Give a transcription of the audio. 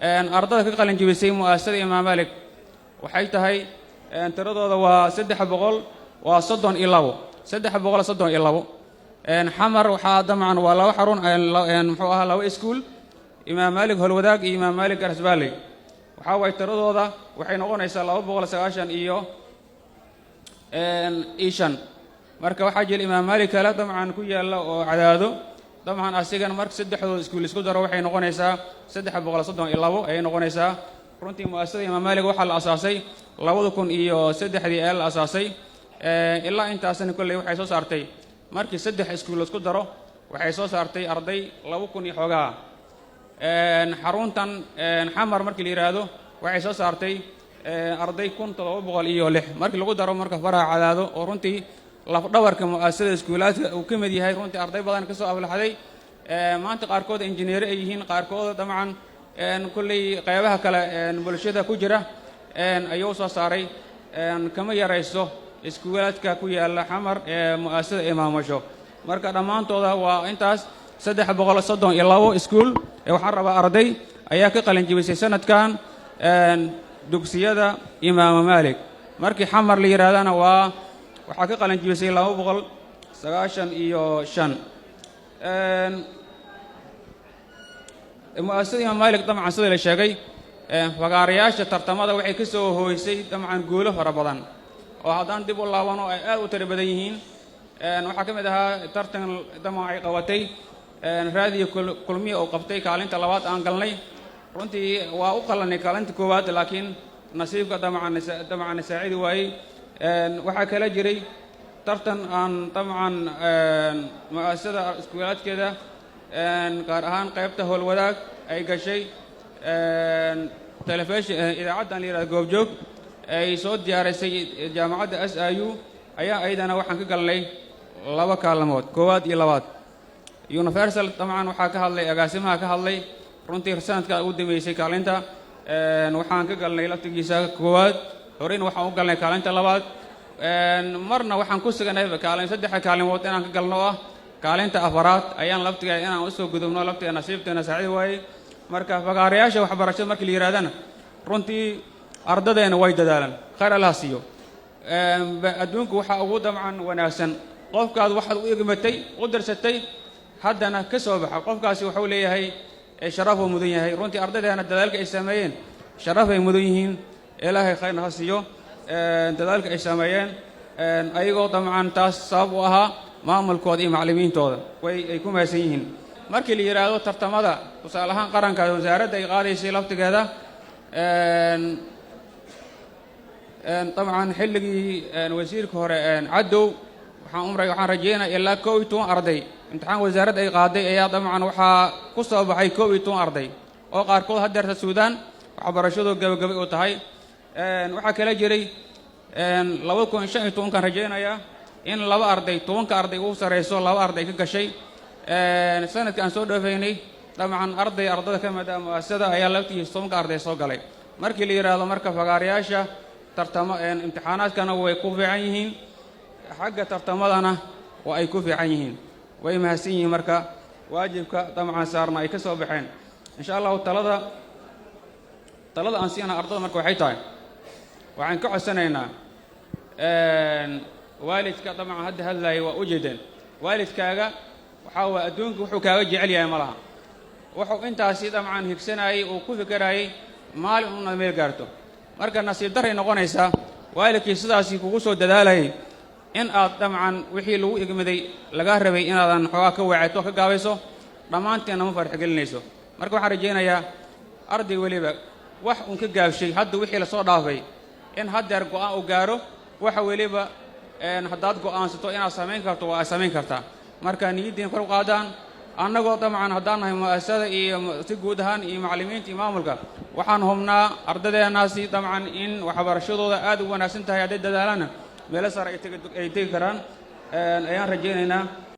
ardada ka qalin jibisay mu'aasasada Imaam Maalik waxay tahay tiradooda waa 332 xamar waxaa damcan waa laba xarun muxuu ahaa laba iskuul Imaam Maalik Holwadaag iyo Imaam Maalik Garsbaale waxa way tiradooda waxay noqonaysaa 290 iyo ishan marka waxaa jira Imaam Maalik kala damcan ku yaala oo cadaado damcan asigan marka saddexdooda iskuul isku daro waxay noqonaysaa 332 ay noqonaysaa runtii mu'aasasada Imaam Maalik waxa la asaasay 2003 la asaasay ilaa intaasna kulay waxay soo saartay markii saddex iskuul isku daro waxay soo saartay arday 2000 iyo xogaa xaruntan xamar markii la yiraahdo waxay soo saartay arday 1706 markii lagu daro marka faraha cadaado oo runtii laf dhabarka mu'aasasada iskuulaadka uu ka mid yahay runtii arday badan ka soo aflaxday maanta qaarkood injineer ay yihiin qaarkood damcan kulay qaybaha kale bulshada ku jira ayuu soo saaray kama yarayso iskuulaadka ku yaala xamar mu'aasasada imaamasho marka dhamaantooda waa intaas 332 iskuul waxaan rabaa arday ayaa ka qalin jibisay sanadkan dugsiyada Imaam Maalik markii xamar la yiraahdana waxa ka qalin jibisay 295 mu'aasasada Imaam Maalik dabcan sida la sheegay fagaarayaasha tartamada waxay ka soo hooysay dabcan guulo fara badan oo haddaan dib u laabano ay aad u tiro badan yihiin waxaa ka mid ahaa tartan dabcan ay qabatay raadiyo kulmiye oo qabtay kaalinta labaad aan galnay runtii waa u qalanay kaalinta koowaad laakiin nasiibka dabcan saacidi waayey waxaa kala jiray tartan aan dabcan mu'aasasada iskuulaadkeeda gaar ahaan qaybta howlwadaag ay gashay telefishin idaacaddan la yiraahdo goobjoog ay soo diyaarisay jaamacadda SIU ayaa aydana waxaan ka galnay laba kaalmood koowaad iyo labaad universal dabcan waxaa ka hadlay agaasimaha ka hadlay runtii sanadka ugu dambeysay kaalinta waxaan ka galnay laftigiisa koowaad horeyna waxaan u galnay kaalinta labaad marna waxaan ku suganay saddex kaalmood inaan ka galno kaalinta afaraad ayaan laftiga inaan u soo gudubno laftiga nasiibteena saacid waayey marka fagaarayaasha waxbarashada markii la yiraahdana runtii ardadeena way dadaalan khayr Allah siiyo adduunku waxa ugu damcan wanaagsan qofkaad waxaad u igmatay u darsatay haddana ka soo baxa qofkaasi wuxuu leeyahay sharaf uu mudan yahay runtii ardadeena dadaalka ay sameeyeen sharaf ay mudan yihiin ilaahay khayrna ha siiyo dadaalka ay sameeyeen ayagoo damcan taas sabab u ahaa maamulkooda iyo macallimiintooda ay ku maasan yihiin markii la yiraahdo tartamada tusaale ahaan qaranka wasaaradda ay qaadaysay laftigeeda طبعا حلقي وزيرك هور عدو waxaan rajeynayaa ilaa 12 arday imtixaan wasaaradda ay qaaday ayaa dabcan waxa ku soo baxay 12 arday oo qaarkood hadeerta Suudaan waxbarashadu gabagabay oo tahay waxa kala jiray 2015 kan rajeynayaa in laba arday 10 arday uu sareyso laba arday ka gashay sanadkan soo dhaafeynay dabcan ardada ka mid ah mu'aasasada ayaa laftiisa 10 arday soo galay markii la yiraahdo marka fagaarayaasha tartamo imtixaanaadkana way ku fiican yihiin xagga tartamadana waa ay ku fiican yihiin way mahadsan yihiin marka waajibka dabcan saarna ay ka soo baxeen insha Allah talada aan siina ardada marka waxay tahay waxaan ka codsanaynaa waalidka dabcan hadda hadlay waa u jeedeen waalidkaaga waxa waa adduunku wuxuu kaaga jecel yahay malaha wuxuu intaasi dabcan higsanayay oo ku fikirayay maalin uu meel gaarto marka nasiib daray noqonaysa waalidkii sidaasi kugu soo dadaalay in aad dabcan wixii lagu igmaday laga rabay inaadan xogaa ka wacayto ka gaabayso dhamaanteena ma farx gelinayso marka waxaan rajeynayaa arday waliba wax uu ka gaabshay hadda wixii la soo dhaafay in hadeer go'aan u gaaro waxa waliba haddaad go'aansato inaad samayn karto waa samayn kartaa marka niyadiin kor u qaadaan annagoo dabcan haddaan nahay mu'aasasada iyo si guud ahaan iyo macallimiinta iyo maamulka waxaan hubnaa ardadeenaasi dabcan in waxbarashadooda aad u wanaagsan tahay hadday dadaalana meel sare ay tegi karaan ayaan rajeynaynaa